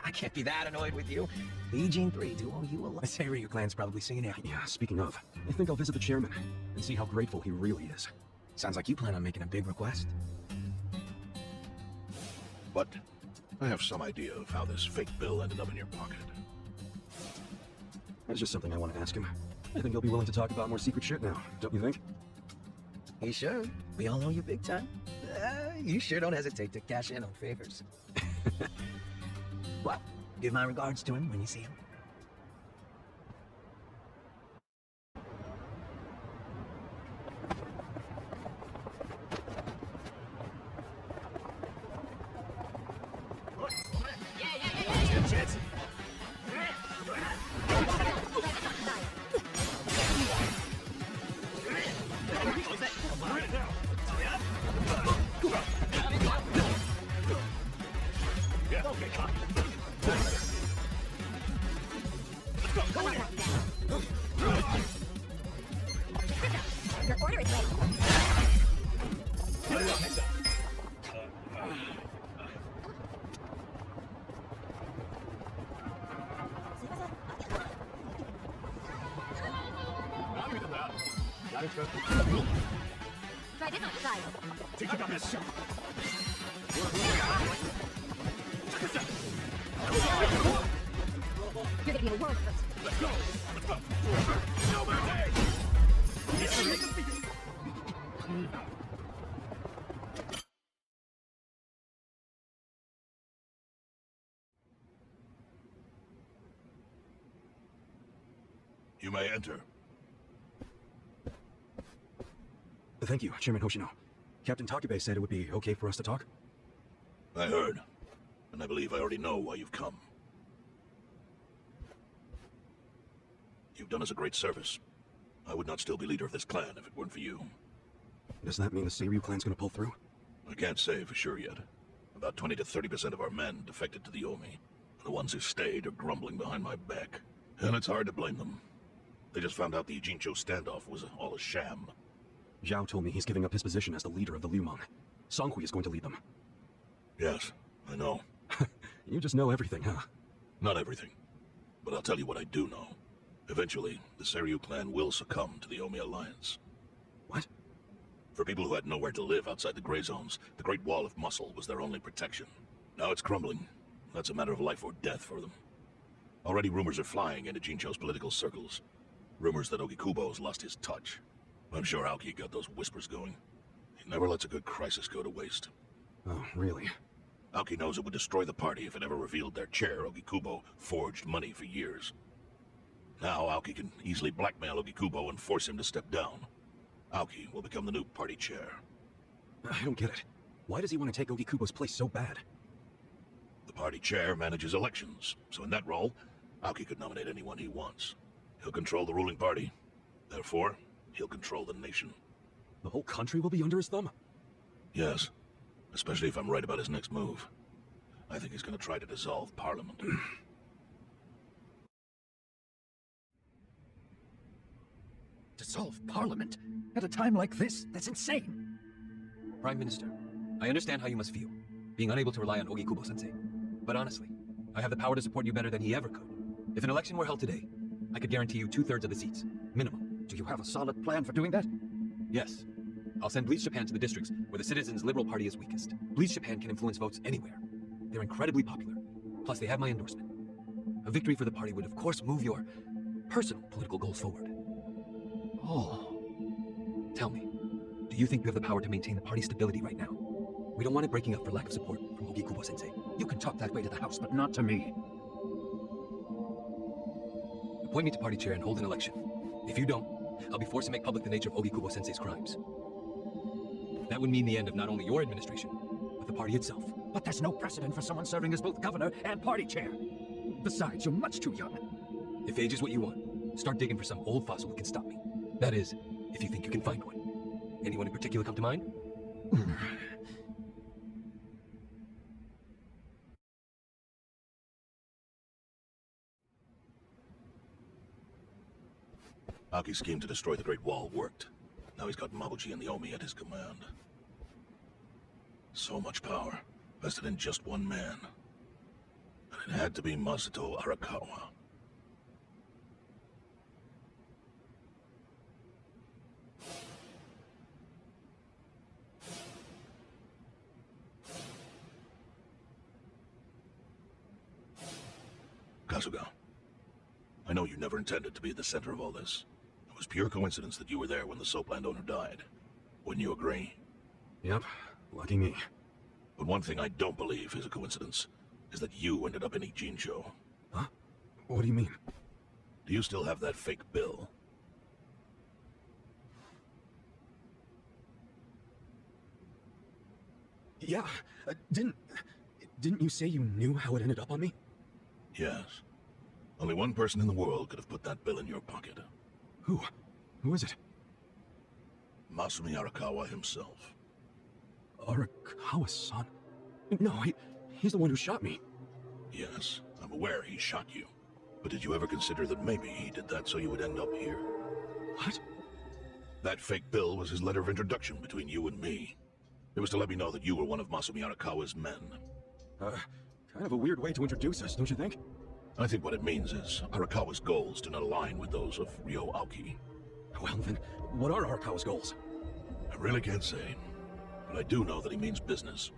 I can't be that annoyed with you. The Eugene 3 do owe you a lot. The Ryu clan's probably singing it. Yeah, speaking of, I think I'll visit the chairman and see how grateful he really is. Sounds like you plan on making a big request. But I have some idea of how this fake bill ended up in your pocket. That's just something I want to ask him. I think he'll be willing to talk about more secret shit now, don't you think? He should. We all owe you big time. You sure don't hesitate to cash in on favors. Well, give my regards to him when you see him. Your order is ready. Try this on style. You're gonna be a world first. Let's go! Let's go! You may enter. Thank you, Chairman Hoshino. Captain Takebe said it would be okay for us to talk. I heard, and I believe I already know why you've come. You've done us a great service. I would not still be leader of this clan if it weren't for you. Does that mean the Seiryu clan's gonna pull through? I can't say for sure yet. About 20 to 30% of our men defected to the Omi. The ones who stayed are grumbling behind my back. And it's hard to blame them. They just found out the Ijincho standoff was all a sham. Zhao told me he's giving up his position as the leader of the Liumang. Song Hui is going to lead them. Yes, I know. You just know everything, huh? Not everything. But I'll tell you what I do know. Eventually, the Seiryu clan will succumb to the Omi Alliance. What? For people who had nowhere to live outside the gray zones, the Great Wall of Muscle was their only protection. Now it's crumbling. That's a matter of life or death for them. Already rumors are flying into Jincho's political circles. Rumors that Ogikubo's lost his touch. I'm sure Aoki got those whispers going. He never lets a good crisis go to waste. Oh, really? Aoki knows it would destroy the party if it ever revealed their chair, Ogikubo, forged money for years. Now Aoki can easily blackmail Ogikubo and force him to step down. Aoki will become the new party chair. I don't get it. Why does he want to take Ogikubo's place so bad? The party chair manages elections, so in that role, Aoki could nominate anyone he wants. He'll control the ruling party. Therefore, he'll control the nation. The whole country will be under his thumb? Yes. Especially if I'm right about his next move. I think he's going to try to dissolve Parliament. Dissolve Parliament? At a time like this? That's insane! Prime Minister, I understand how you must feel, being unable to rely on Ogikubo-sensei. But honestly, I have the power to support you better than he ever could. If an election were held today, I could guarantee you 2/3 of the seats, minimum. Do you have a solid plan for doing that? Yes. I'll send Bleach Japan to the districts where the Citizens' Liberal Party is weakest. Bleach Japan can influence votes anywhere. They're incredibly popular. Plus, they have my endorsement. A victory for the party would, of course, move your personal political goals forward. Oh. Tell me, do you think you have the power to maintain the party's stability right now? We don't want it breaking up for lack of support from Ogikubo-sensei. You can talk that way to the House, but not to me. Appoint me to party chair and hold an election. If you don't, I'll be forced to make public the nature of Ogikubo-sensei's crimes. That would mean the end of not only your administration, but the party itself. But there's no precedent for someone serving as both governor and party chair. Besides, you're much too young. If age is what you want, start digging for some old fossil who can stop me. That is, if you think you can find one. Anyone in particular come to mind? Aoki's scheme to destroy the Great Wall worked. Now he's got Mabuchi and the Omi at his command. So much power, vested in just one man. And it had to be Masato Arakawa. Kasuga, I know you never intended to be at the center of all this. It was pure coincidence that you were there when the soap landowner died. Wouldn't you agree? Yep, lucky me. But one thing I don't believe is a coincidence, is that you ended up in Ijincho. Huh? What do you mean? Do you still have that fake bill? Yeah, didn't you say you knew how it ended up on me? Yes. Only one person in the world could have put that bill in your pocket. Who? Who is it? Masumi Arakawa himself. Arakawa-san? No, he's the one who shot me. Yes, I'm aware he shot you. But did you ever consider that maybe he did that so you would end up here? What? That fake bill was his letter of introduction between you and me. It was to let me know that you were one of Masumi Arakawa's men. Kind of a weird way to introduce us, don't you think? I think what it means is Arakawa's goals do not align with those of Ryo Aoki. Well then, what are Arakawa's goals? I really can't say. But I do know that he means business.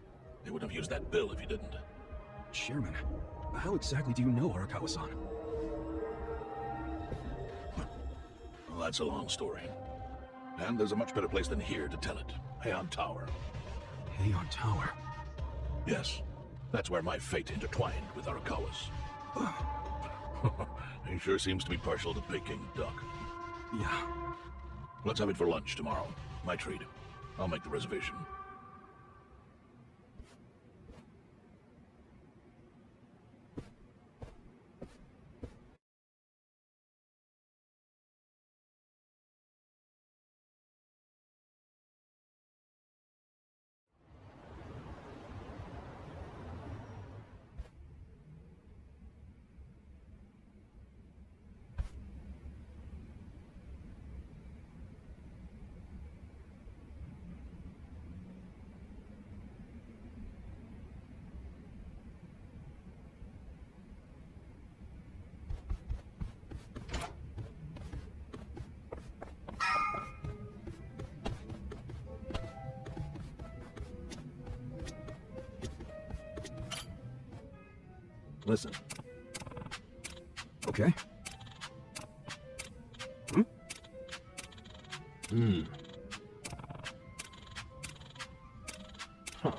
They wouldn't have used that bill if he didn't. Chairman, how exactly do you know Arakawa-san? Well, that's a long story. And there's a much better place than here to tell it. Heian Tower. Heian Tower? Yes. That's where my fate intertwined with Arakawa's. He sure seems to be partial to Peking duck. Yeah. Let's have it for lunch tomorrow. My treat. I'll make the reservation. Listen. Okay. Huh.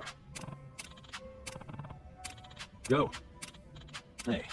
Go. Hey.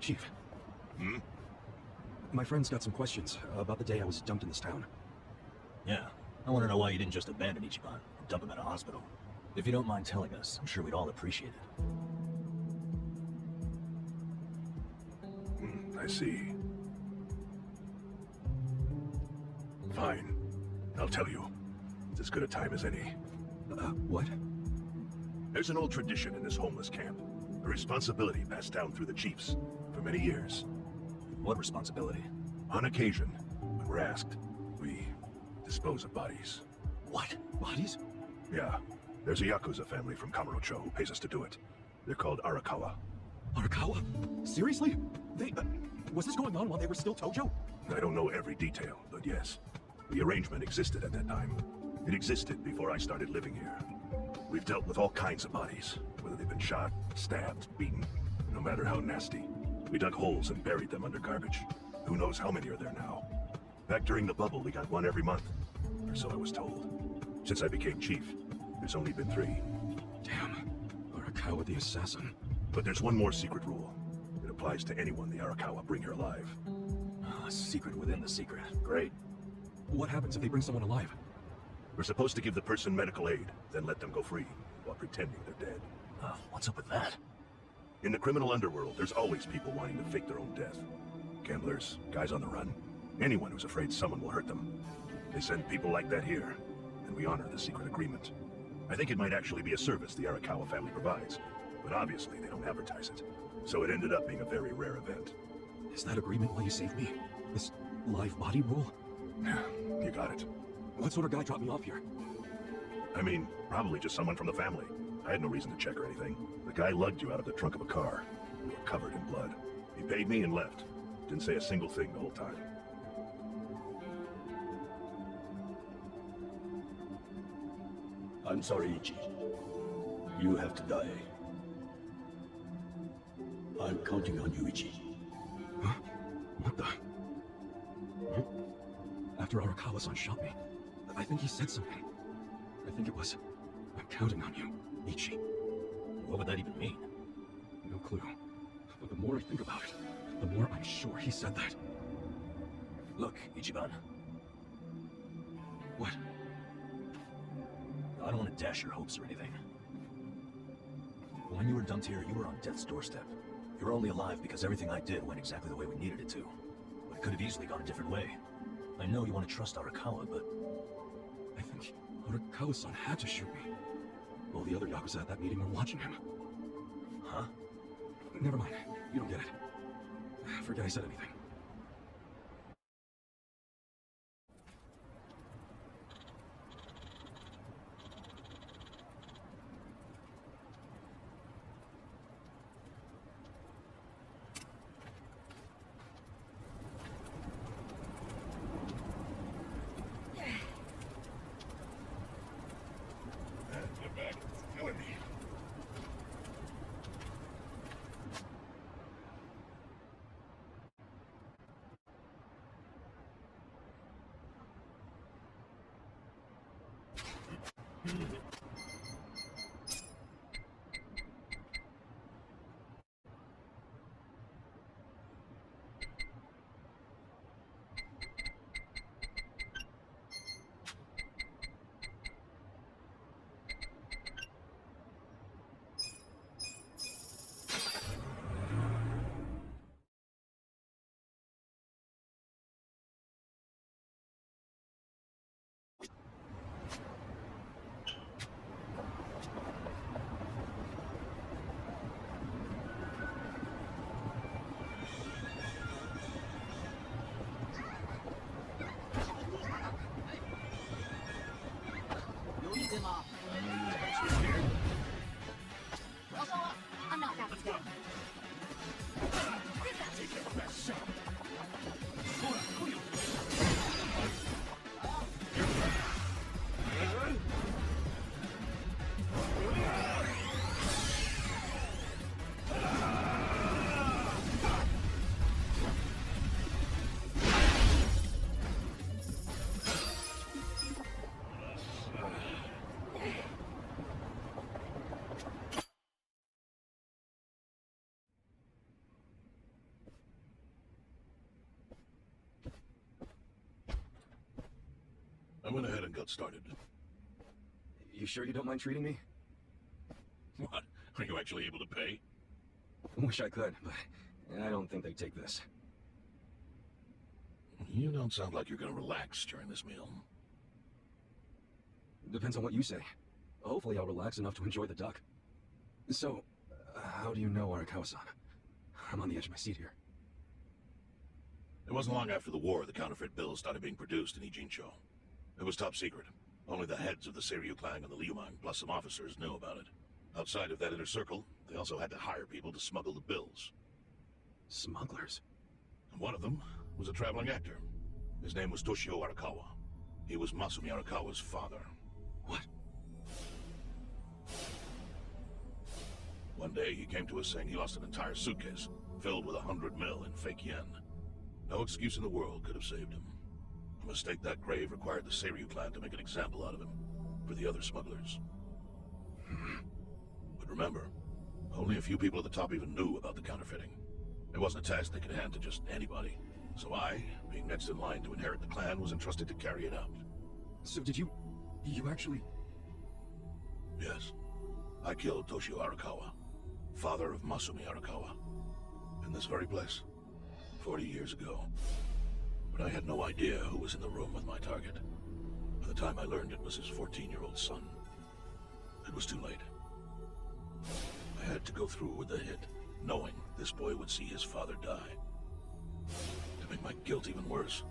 Chief. Hmm? My friend's got some questions about the day I was dumped in this town. Yeah. I want to know why you didn't just abandon Ichiban and dump him at a hospital. If you don't mind telling us, I'm sure we'd all appreciate it. I see. Fine. I'll tell you. It's as good a time as any. What? There's an old tradition in this homeless camp. A responsibility passed down through the chiefs for many years. What responsibility? On occasion, when we're asked, we dispose of bodies. What? Bodies? Yeah. There's a Yakuza family from Kamurocho who pays us to do it. They're called Arakawa. Arakawa? Seriously? They... was this going on while they were still Tojo? I don't know every detail, but yes. The arrangement existed at that time. It existed before I started living here. We've dealt with all kinds of bodies, whether they've been shot, stabbed, beaten, no matter how nasty. We dug holes and buried them under garbage. Who knows how many are there now? Back during the bubble, we got one every month. Or so I was told. Since I became chief, there's only been 3. Damn. Arakawa the assassin. But there's one more secret rule. It applies to anyone the Arakawa bring here alive. A secret within the secret. Great. What happens if they bring someone alive? We're supposed to give the person medical aid, then let them go free, while pretending they're dead. What's up with that? In the criminal underworld, there's always people wanting to fake their own death. Gamblers, guys on the run, anyone who's afraid someone will hurt them. They send people like that here, and we honor the secret agreement. I think it might actually be a service the Arakawa family provides, but obviously they don't advertise it. So it ended up being a very rare event. Is that agreement why you saved me? This live body rule? Yeah, you got it. What sort of guy dropped me off here? I mean, probably just someone from the family. I had no reason to check or anything. The guy lugged you out of the trunk of a car. You were covered in blood. He paid me and left. Didn't say a single thing the whole time. I'm sorry, Ichi. You have to die. I'm counting on you, Ichi. Huh? What the? Huh? After Arakawa-san shot me, I think he said something. I think it was, I'm counting on you, Ichi. What would that even mean? No clue. But the more I think about it, the more I'm sure he said that. Look, Ichiban. What? I don't want to dash your hopes or anything. When you were dumped here, you were on death's doorstep. You were only alive because everything I did went exactly the way we needed it to. But it could have easily gone a different way. I know you want to trust Arakawa, but... I think Arakawa-san had to shoot me. All the other Yakuza at that meeting were watching him. Huh? Never mind. You don't get it. Forget I said anything. went ahead and got started. You sure you don't mind treating me? What? Are you actually able to pay? Wish I could, but I don't think they'd take this. You don't sound like you're gonna relax during this meal. Depends on what you say. Hopefully I'll relax enough to enjoy the duck. So, how do you know Arakawa-san? I'm on the edge of my seat here. It wasn't long after the war the counterfeit bills started being produced in Ijincho. It was top secret. Only the heads of the Seiryu clan and the Liumang, plus some officers, knew about it. Outside of that inner circle, they also had to hire people to smuggle the bills. Smugglers? And one of them was a traveling actor. His name was Toshio Arakawa. He was Masumi Arakawa's father. What? One day he came to us saying he lost an entire suitcase filled with 100 mil in fake yen. No excuse in the world could have saved him. A mistake that grave required the Seiryu clan to make an example out of him for the other smugglers. But remember, only a few people at the top even knew about the counterfeiting. It wasn't a task they could hand to just anybody. So I, being next in line to inherit the clan, was entrusted to carry it out. So did you actually... Yes. I killed Toshio Arakawa, father of Masumi Arakawa, in this very place, 40 years ago. But I had no idea who was in the room with my target. By the time I learned it was his 14-year-old son, it was too late. I had to go through with the hit, knowing this boy would see his father die. To make my guilt even worse,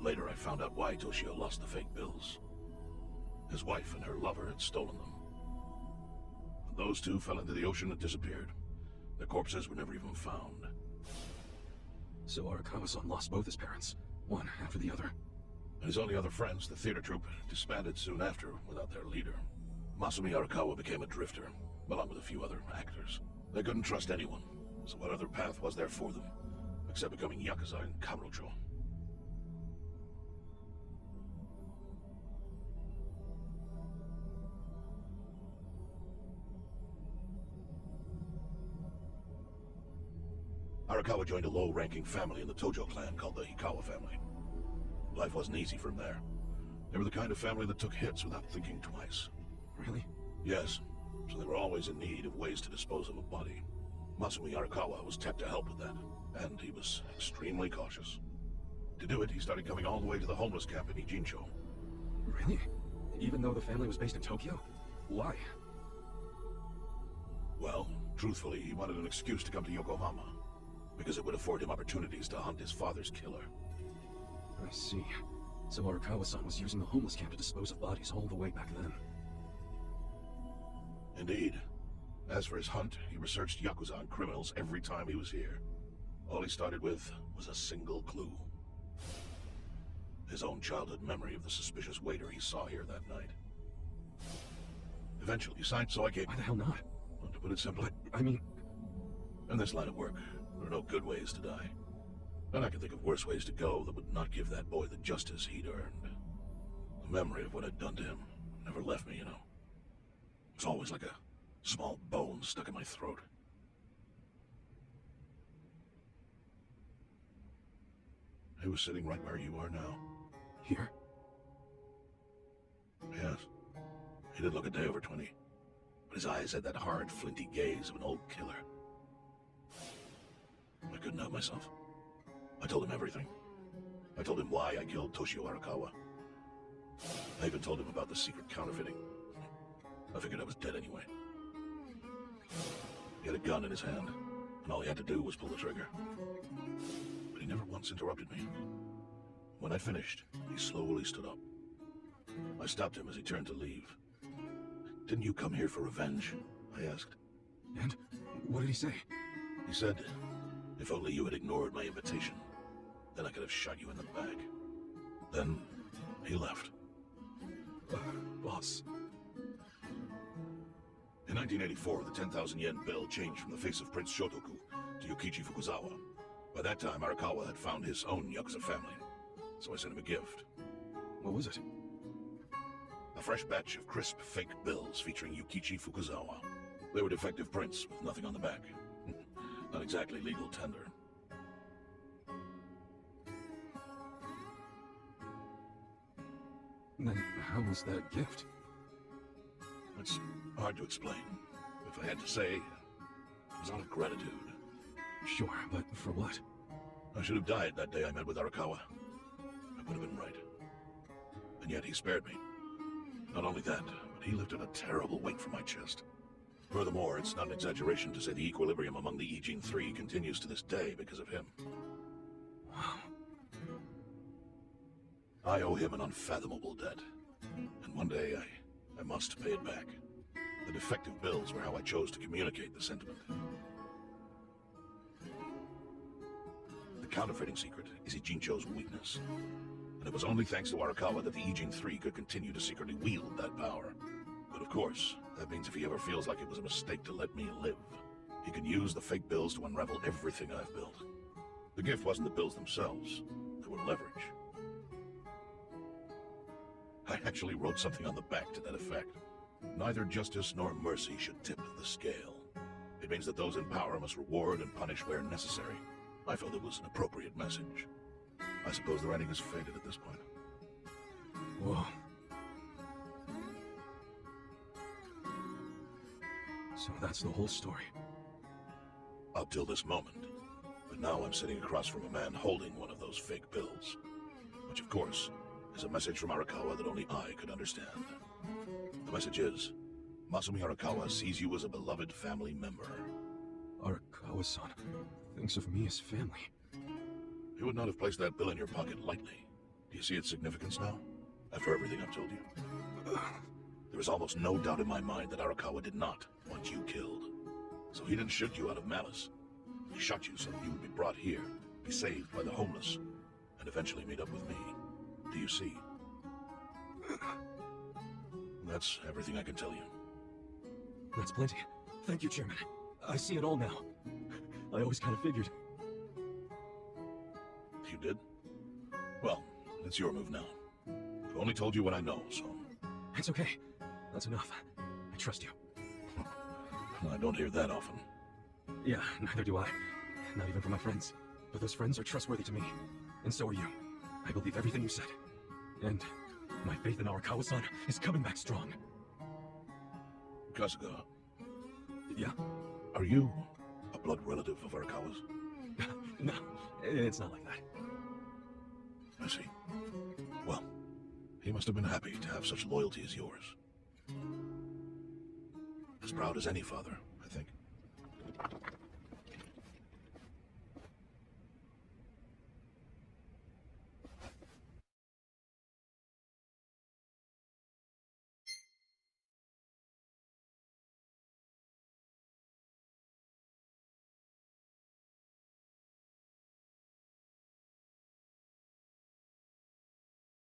later I found out why Toshio lost the fake bills. His wife and her lover had stolen them. Those two fell into the ocean and disappeared. Their corpses were never even found. So Arakawa-san lost both his parents, one after the other. And his only other friends, the theater troupe, disbanded soon after without their leader. Masumi Arakawa became a drifter, along with a few other actors. They couldn't trust anyone, so what other path was there for them, except becoming Yakuza in Kamurocho? Arakawa joined a low-ranking family in the Tojo clan called the Hikawa family. Life wasn't easy for him there. They were the kind of family that took hits without thinking twice. Really? Yes, so they were always in need of ways to dispose of a body. Masumi Arakawa was tapped to help with that, and he was extremely cautious. To do it, he started coming all the way to the homeless camp in Ijincho. Really? Even though the family was based in Tokyo? Why? Well, truthfully, he wanted an excuse to come to Yokohama, because it would afford him opportunities to hunt his father's killer. I see. So Arakawa-san was using the homeless camp to dispose of bodies all the way back then. Indeed. As for his hunt, he researched Yakuza and criminals every time he was here. All he started with was a single clue. His own childhood memory of the suspicious waiter he saw here that night. Eventually, he signed, so I gave... Why the hell not? Well, to put it simply... But, I mean... In this line of work, there are no good ways to die. And I can think of worse ways to go that would not give that boy the justice he'd earned. The memory of what I'd done to him never left me, you know. It's always like a small bone stuck in my throat. He was sitting right where you are now. Here? Yes. He did look a day over 20. But his eyes had that hard, flinty gaze of an old killer. I couldn't help myself. I told him everything. I told him why I killed Toshio Arakawa. I even told him about the secret counterfeiting. I figured I was dead anyway. He had a gun in his hand, and all he had to do was pull the trigger. But he never once interrupted me. When I finished, he slowly stood up. I stopped him as he turned to leave. "Didn't you come here for revenge?" I asked. And what did he say? He said, "If only you had ignored my invitation, then I could have shot you in the back." Then he left. Boss. In 1984, the 10,000 yen bill changed from the face of Prince Shotoku to Yukichi Fukuzawa. By that time, Arakawa had found his own Yakuza family, so I sent him a gift. What was it? A fresh batch of crisp, fake bills featuring Yukichi Fukuzawa. They were defective prints with nothing on the back. Not exactly legal tender. Then how was that gift? It's hard to explain. If I had to say, it was out of gratitude. Sure, but for what? I should have died that day I met with Arakawa. I would have been right. And yet he spared me. Not only that, but he lifted a terrible weight from my chest. Furthermore, it's not an exaggeration to say the equilibrium among the Ijin Three continues to this day because of him. Wow. I owe him an unfathomable debt. And one day I must pay it back. The defective bills were how I chose to communicate the sentiment. The counterfeiting secret is Ijincho's weakness. And it was only thanks to Arakawa that the Ijin Three could continue to secretly wield that power. But of course, that means if he ever feels like it was a mistake to let me live, he can use the fake bills to unravel everything I've built. The gift wasn't the bills themselves, they were leverage. I actually wrote something on the back to that effect. Neither justice nor mercy should tip the scale. It means that those in power must reward and punish where necessary. I felt it was an appropriate message. I suppose the writing has faded at this point. Whoa. So that's the whole story. Up till this moment. But now I'm sitting across from a man holding one of those fake bills. Which, of course, is a message from Arakawa that only I could understand. The message is, Masumi Arakawa sees you as a beloved family member. Arakawa-san thinks of me as family. He would not have placed that bill in your pocket lightly. Do you see its significance now? After everything I've told you? There is almost no doubt in my mind that Arakawa did not want you killed. So he didn't shoot you out of malice. He shot you so that you would be brought here, be saved by the homeless, and eventually meet up with me. Do you see? That's everything I can tell you. That's plenty. Thank you, Chairman. I see it all now. I always kind of figured. You did? Well, it's your move now. I've only told you what I know, so... It's okay. That's enough. I trust you. I don't hear that often. Yeah, neither do I. Not even from my friends. But those friends are trustworthy to me. And so are you. I believe everything you said. And my faith in Arakawa-san is coming back strong. Kasuga. Yeah? Are you a blood relative of Arakawa's? No, it's not like that. I see. Well, he must have been happy to have such loyalty as yours. As proud as any father